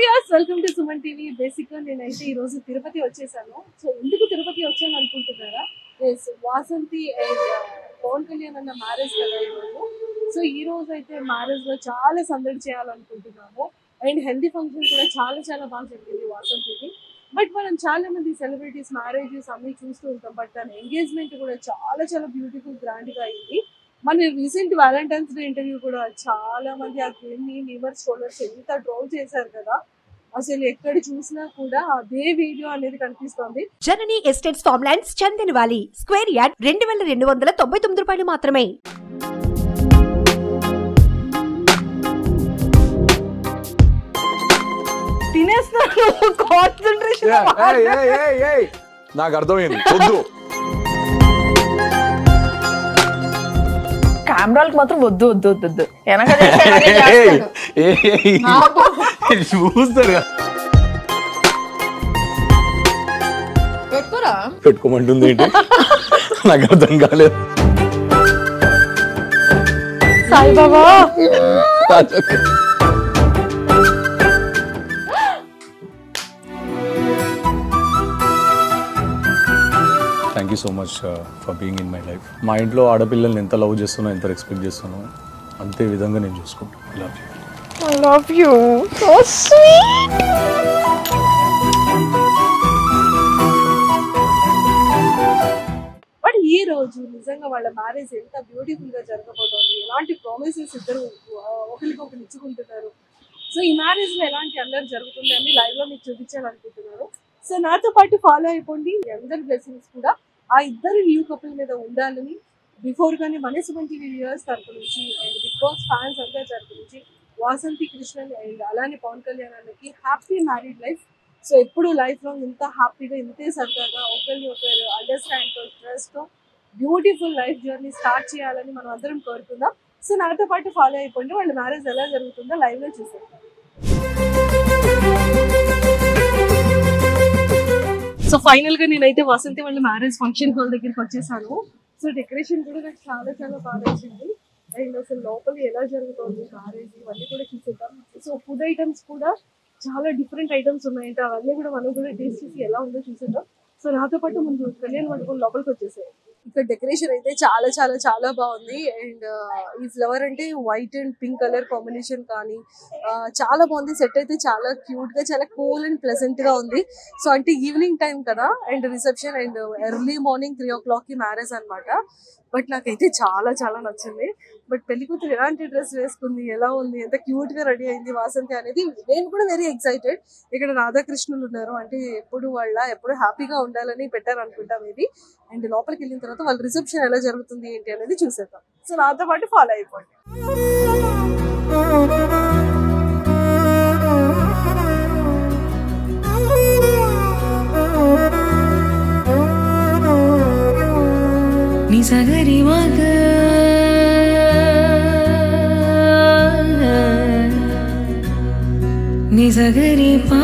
yes, welcome to Suman TV. Basically, నేనైతే ఈ రోజు తిరుపతి వచ్చేసాను. సో ఎందుకు తిరుపతి వచ్చాను అనుకుంటున్నారా? yes, వాసంతి అండ్ పవన్ కళ్యాణ్ అన్న మ్యారేజ్ కదా ఈ రోజు. సో ఈ రోజు అయితే మ్యారేజ్ లో చాలా సందడి చేయాలనుకుంటున్నాము. అండ్ హెల్దీ ఫంక్షన్ కూడా చాలా బాగా జరిగింది వాసంతికి. బట్ మనం చాలా మంది సెలబ్రిటీస్ మ్యారేజెస్ అన్ని చూస్తూ ఉంటాం. బట్ తన ఎంగేజ్మెంట్ కూడా చాలా బ్యూటిఫుల్ గ్రాండ్ గా అయింది. మన రీసెంట్ వ్యాలంటైన్స్ డే ఇంటర్వ్యూ కూడా చాలా మంది ఆ గేమ్ని న్యూమర్స్ ఫోల్డర్స్ ఎంత ట్రోల్ చేశారు కదా. అసలు ఎక్కడ చూసినా కూడా అదే వీడియో అనేది కనిపిస్తోంది. Janani estates farmlands Chandan valley square yard 2299 రూపాయలు మాత్రమే. తినేస్తాను కాన్సంట్రేషన్. నాకు అర్థమైంది. వద్దు కెమెరాలకు మాత్రం వద్దు వద్దు వద్దు వద్దు వెనక చూస్తారు పెట్టుకోరా పెట్టుకోమంటుంది ఏంటి నాకు అర్థం కాలేదు. Saibaba thank you so much for being in my life. మా ఇంట్లో ఆడపిల్లల్ని ఎంత లవ్ చేస్తున్నా, ఎంత రెస్పెక్ట్ చేస్తానో అంతే విధంగా నేను చూసుకుంటాను. I love you. So sweet. But ఈ రోజు నిజంగా వాళ్ళ మ్యారేజ్ ఎంత బ్యూటిఫుల్ గా జరగబోతోంది. ఎలాంటి ప్రామిసెస్ ఇద్దరు ఒకరికొకరు ఇచ్చుకుంటున్నారు. సో ఈ మ్యారేజ్ లో ఎలాంటి అల్లరి జరుగుతుంది అని లైవ్ లో మీకు చూపించాలనుకుంటున్నారు. సో నాతో పాటు ఫాలో అయిపోండి. అందరి బ్లెస్సింగ్స్ కూడా ఆ ఇద్దరు న్యూ కపుల్ మీద ఉండాలని బిఫోర్ గానే మన సుమన్ టీవీ వ్యూవర్స్ తరపు నుంచి అండ్ బిగ్ బాస్ ఫ్యాన్స్ అందరి తరపు నుంచి వాసంతి కృష్ణన్ అండ్ అలానే పవన్ కళ్యాణ్ అన్నకి హ్యాపీ మ్యారీడ్ లైఫ్. సో ఎప్పుడు లైఫ్ లో ఇంత హ్యాపీగా ఇంతే సరదాగా ఒకరిని ఒకరు అండర్స్టాండ్ తో ట్రస్ట్ తో బ్యూటిఫుల్ లైఫ్ జర్నీ స్టార్ట్ చేయాలని మనం అందరం కోరుకుందాం. సో నాతో పాటు ఫాలో అయిపోండి. వాళ్ళ మ్యారేజ్ ఎలా జరుగుతుందో లైవ్ లో చూసేద్దాం. సో ఫైనల్ గా నేనైతే వాసంతి వాళ్ళ మ్యారేజ్ ఫంక్షన్ హాల్ దగ్గరికి వచ్చేసాను. సో డెకరేషన్ కూడా నాకు చాలా బాగా నచ్చింది. అండ్ అసలు లోపల ఎలా జరుగుతుంది మ్యారేజ్ ఇవన్నీ కూడా చూసేద్దాం. సో ఫుడ్ ఐటమ్స్ కూడా చాలా డిఫరెంట్ ఐటమ్స్ ఉన్నాయంటే అవన్నీ కూడా మనం కూడా టేస్ట్ చేసి ఎలా ఉందో చూసేద్దాం. సో నాతో పాటు ముందు కళ్యాణ్ మండపం లోపలికి వచ్చేసాయి. ఇక్కడ డెకరేషన్ అయితే చాలా బాగుంది. అండ్ ఈ ఫ్లవర్ అంటే white and pink colour combination కానీ చాలా బాగుంది. సెట్ అయితే చాలా క్యూట్ గా చాలా కూల్ అండ్ ప్లెజెంట్ గా ఉంది. సో అంటే ఈవినింగ్ టైం కదా and reception and early morning 3 o'clock కి మ్యారేజ్ అనమాట. బట్ నాకైతే చాలా నచ్చింది. బట్ పెళ్లి కూతురు ఎలాంటి డ్రెస్ వేసుకుంది, ఎలా ఉంది, ఎంత క్యూట్ గా రెడీ అయింది వాసంతి అనేది నేను కూడా వెరీ ఎక్సైటెడ్. ఇక్కడ రాధాకృష్ణులు ఉన్నారు అంటే ఎప్పుడు హ్యాపీగా ఉండాలని పెట్టారు అనుకుంటా మేబీ. అండ్ లోపలికి వెళ్ళిన తర్వాత వాళ్ళ రిసెప్షన్ ఎలా జరుగుతుంది ఏంటి అనేది చూసేద్దాం. సో నాతో పాటు ఫాలో అయిపోండి. నిసగరి మగ నిసగరి పా